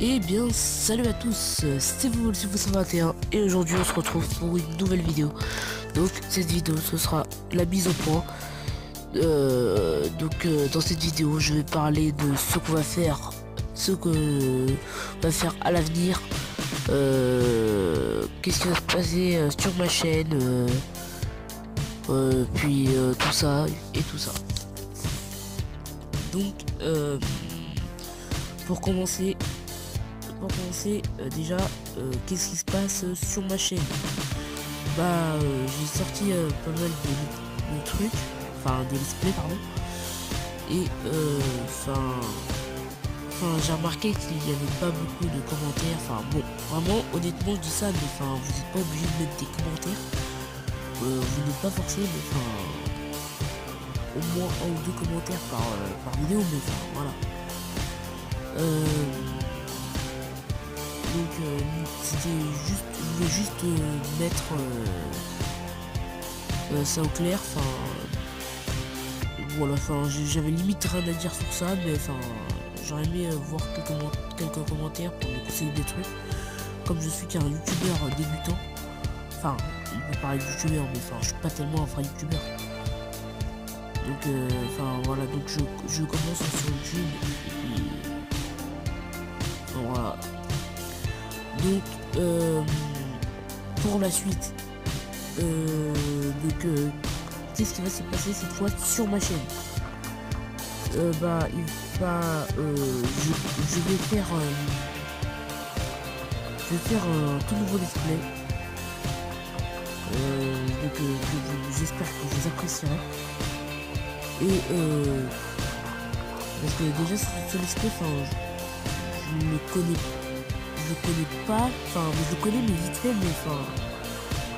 Eh bien, salut à tous, c'est vous le 121 et aujourd'hui on se retrouve pour une nouvelle vidéo. Donc cette vidéo ce sera la mise au point. Dans cette vidéo je vais parler de ce qu'on va faire, ce que on va faire à l'avenir, qu'est-ce qui va se passer sur ma chaîne, puis tout ça et tout ça. Donc pour commencer, déjà, qu'est-ce qui se passe sur ma chaîne? J'ai sorti pas mal de trucs, enfin des let's play pardon, et j'ai remarqué qu'il n'y avait pas beaucoup de commentaires. Enfin bon, vraiment honnêtement je dis ça, mais enfin vous n'êtes pas obligé de mettre des commentaires, vous n'êtes pas forcé, mais enfin au moins un ou deux commentaires par vidéo, mais enfin voilà. C'était juste, je voulais juste mettre ça au clair. Enfin voilà, enfin j'avais limite rien à dire sur ça, mais enfin j'aurais aimé voir quelques commentaires pour me conseiller des trucs. Comme je suis qu'un youtubeur débutant, enfin on peut parler de youtubeur, mais enfin je suis pas tellement un vrai youtubeur. Donc enfin voilà, donc je commence sur YouTube et puis voilà. Donc pour la suite, qu'est-ce qui va se passer cette fois sur ma chaîne? Je vais faire un tout nouveau display. J'espère que vous apprécierez. Et parce que déjà ce display, je le connais pas, enfin je le connais mais vite fait, mais enfin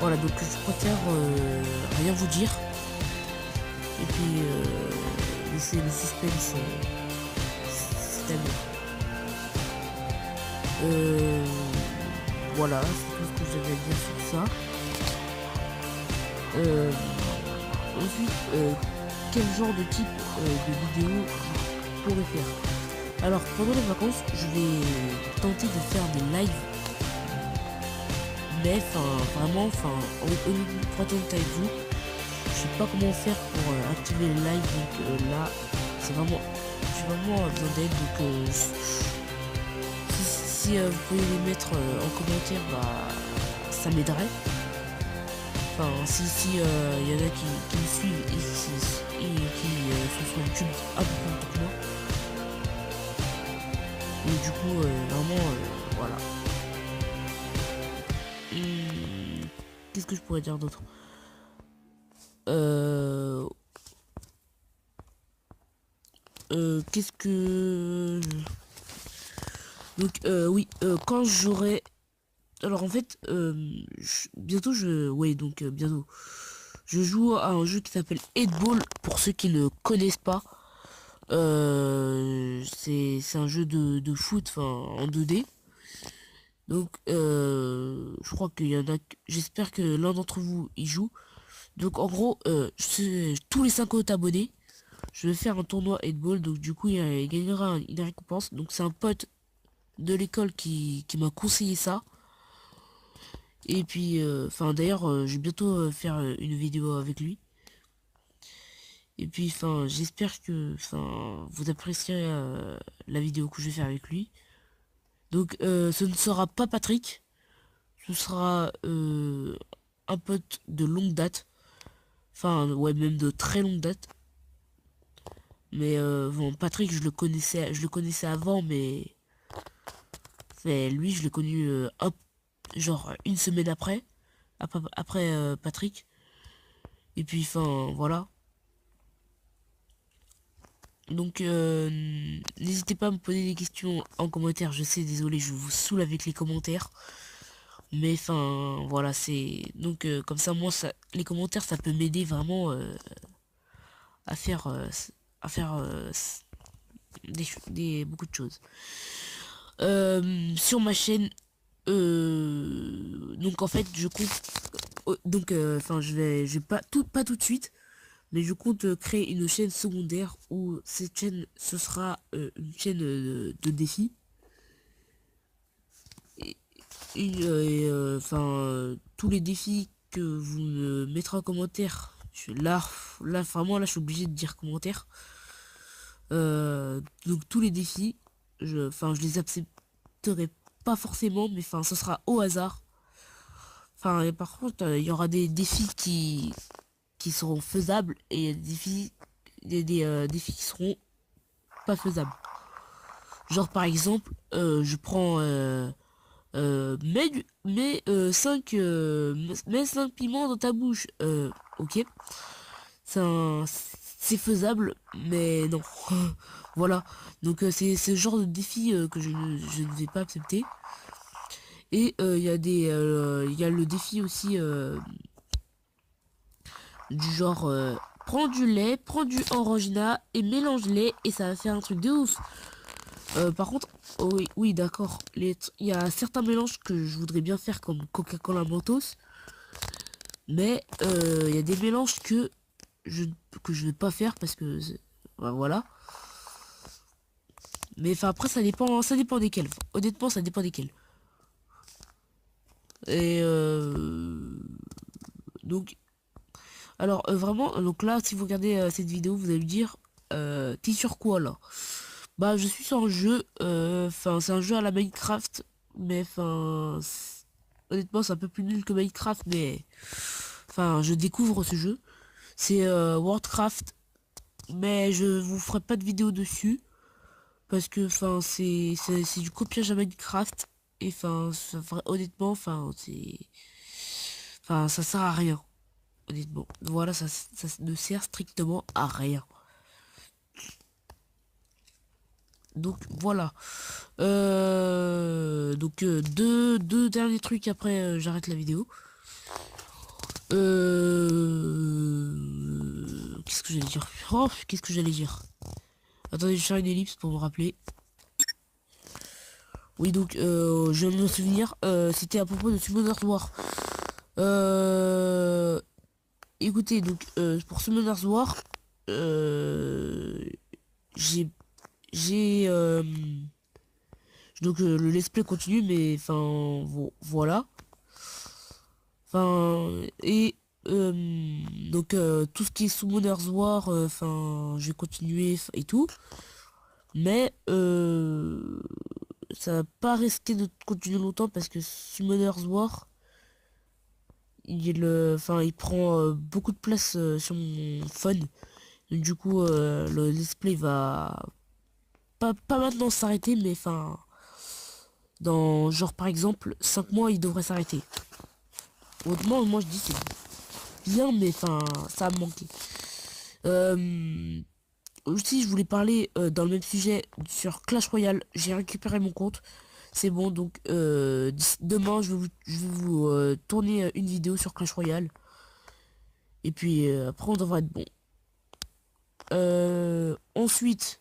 voilà, donc je préfère rien vous dire et puis laisser le suspense c'est à voilà, c'est tout ce que j'avais à dire sur ça. Ensuite, quel genre de type de vidéo je pourrais faire? Alors pendant les vacances je vais tenter de faire des lives, mais vraiment pour être honnête avec vous, je sais pas comment faire pour activer les lives, donc là j'ai vraiment besoin d'aide, donc si vous pouvez les mettre en commentaire, ça m'aiderait. Enfin si y en a qui me suivent et qui sont sur YouTube un peu plus longtemps que moi, et du coup vraiment voilà. Qu'est-ce que je pourrais dire d'autre? Qu'est-ce que... Donc oui, quand j'aurai... Alors en fait, bientôt bientôt. Je joue à un jeu qui s'appelle 8Ball, pour ceux qui ne connaissent pas. C'est un jeu de foot, enfin en 2D. Donc je crois qu'il y en a... J'espère que l'un d'entre vous y joue. Donc en gros, tous les 5 autres abonnés, je vais faire un tournoi 8Ball, donc du coup il gagnera une récompense. Donc c'est un pote de l'école qui m'a conseillé ça. Et puis d'ailleurs je vais bientôt faire une vidéo avec lui. Et puis j'espère que vous apprécierez la vidéo que je vais faire avec lui. Donc ce ne sera pas Patrick, ce sera un pote de longue date. Enfin ouais, même de très longue date. Mais bon, Patrick je le connaissais avant, mais lui je l'ai connu genre une semaine après Patrick. Et puis voilà. Donc n'hésitez pas à me poser des questions en commentaire. Je sais, désolé, je vous saoule avec les commentaires, mais voilà, c'est donc comme ça, moi les commentaires ça peut m'aider vraiment à faire beaucoup de choses sur ma chaîne. Donc en fait je compte je vais pas tout de suite, mais je compte créer une chaîne secondaire où cette chaîne ce sera une chaîne de défis. tous les défis que vous me mettrez en commentaire, là vraiment là je suis obligé de dire commentaire. Donc tous les défis, je les accepterai pas forcément, mais enfin ce sera au hasard. Enfin et par contre il y aura des défis qui seront faisables et des défis qui seront pas faisables. Genre par exemple, je prends mets 5 piments dans ta bouche. Ok. C'est faisable, mais non. Voilà. Donc c'est ce genre de défi que je ne vais pas accepter. Et il y a le défi aussi du genre prends du lait, prends du orangina et mélange-les et ça va faire un truc de ouf. Par contre, oh oui, oui d'accord. Il y a certains mélanges que je voudrais bien faire comme Coca-Cola Mentos. Mais il y a des mélanges je, que je ne vais pas faire parce que bah, voilà. Mais enfin après ça dépend desquels. Honnêtement ça dépend desquels. Et donc alors vraiment donc là si vous regardez cette vidéo vous allez me dire t'es sur quoi là? Bah je suis sur un jeu enfin c'est un jeu à la Minecraft mais honnêtement c'est un peu plus nul que Minecraft mais enfin je découvre ce jeu. C'est Worldcraft mais je vous ferai pas de vidéo dessus parce que enfin c'est du copiage à Minecraft et honnêtement enfin ça sert à rien honnêtement voilà ça ne sert strictement à rien donc voilà deux derniers trucs après j'arrête la vidéo qu'est-ce que j'allais dire qu'est-ce que j'allais dire attendez je vais faire une ellipse pour me rappeler. Oui donc je viens de me souvenir c'était à propos de Summoner's War. Écoutez donc pour Summoner's War j'ai j'ai donc le let's play continue mais voilà enfin et donc tout ce qui est Summoner's War je vais continuer et tout mais ça va pas rester de continuer longtemps parce que Summoner's War il prend beaucoup de place sur mon phone. Donc, du coup, le display va pas maintenant s'arrêter, mais dans genre par exemple 5 mois, il devrait s'arrêter. Autrement, moi je dis c'est bien, mais ça a manqué. Aussi, je voulais parler dans le même sujet sur Clash Royale. J'ai récupéré mon compte. C'est bon, donc demain, je vais vous tourner une vidéo sur Clash Royale. Et puis après, on devrait être bon. Ensuite,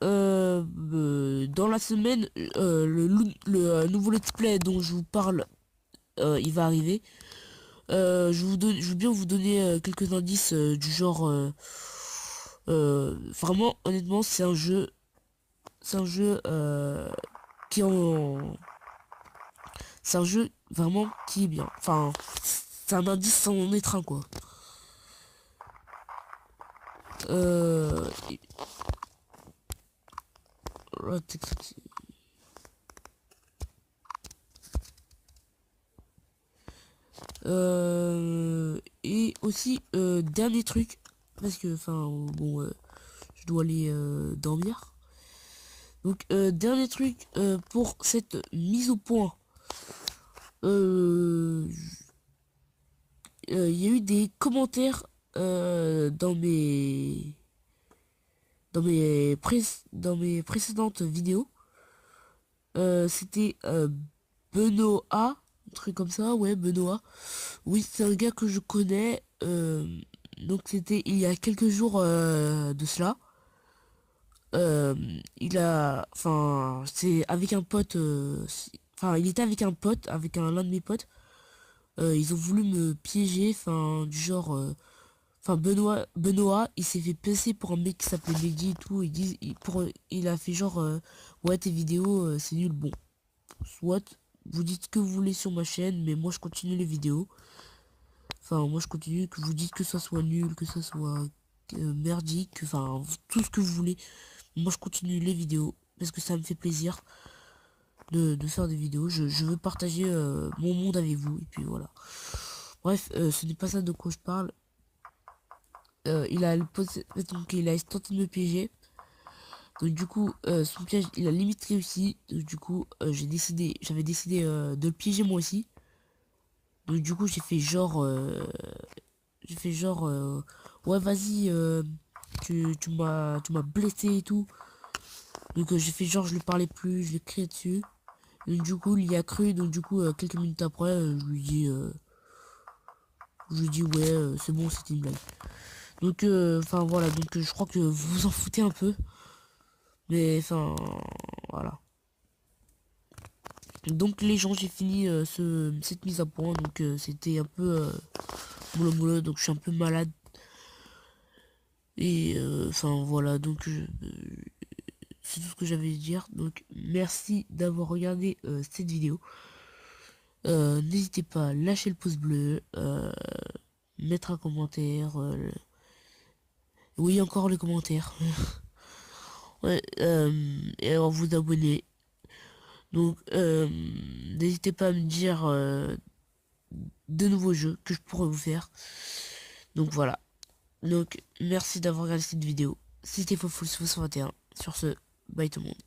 dans la semaine, nouveau let's play dont je vous parle, il va arriver. Je veux bien vous donner quelques indices du genre. Vraiment, honnêtement, c'est un jeu qui en, c'est un jeu vraiment qui est bien. Enfin, c'est un indice sans être un quoi. Euh, et aussi dernier truc parce que bon je dois aller dormir donc dernier truc pour cette mise au point il y a eu des commentaires dans mes précédentes vidéos c'était Benoît un truc comme ça ouais Benoît. Oui, c'est un gars que je connais. Donc c'était il y a quelques jours de cela. C'est avec un pote. Il était avec un pote, avec l'un de mes potes. Ils ont voulu me piéger, du genre. Benoît, il s'est fait passer pour un mec qui s'appelait Mehdi et tout. Il a fait genre, ouais, tes vidéos, c'est nul. Bon, soit vous dites ce que vous voulez sur ma chaîne, mais moi je continue les vidéos. Enfin, moi je continue, que vous dites que ça soit nul, que ça soit merdique, enfin, tout ce que vous voulez. Moi je continue les vidéos, parce que ça me fait plaisir de faire des vidéos. Je veux partager mon monde avec vous, et puis voilà. Bref, ce n'est pas ça de quoi je parle. Donc il a tenté de me piéger. Donc du coup, son piège, il a limite réussi. Donc du coup, j'avais décidé de le piéger moi aussi. Donc du coup, j'ai fait genre, ouais vas-y, tu m'as blessé et tout. Donc j'ai fait genre, je lui parlais plus, je lui ai crié dessus. Donc du coup, il y a cru. Donc du coup, quelques minutes après, je lui dis ouais, c'est bon, c'était une blague. Donc, enfin voilà, donc je crois que vous vous en foutez un peu. Mais enfin, voilà. Donc les gens, j'ai fini cette mise à point. Donc c'était un peu mollo mollo, donc je suis un peu malade. Et enfin voilà, donc c'est tout ce que j'avais à dire. Donc merci d'avoir regardé cette vidéo. N'hésitez pas à lâcher le pouce bleu, mettre un commentaire. Oui, encore les commentaires. Ouais, et alors vous abonner. Donc n'hésitez pas à me dire de nouveaux jeux que je pourrais vous faire. Donc voilà. Donc merci d'avoir regardé cette vidéo. C'était Foful 61. Sur ce, bye tout le monde.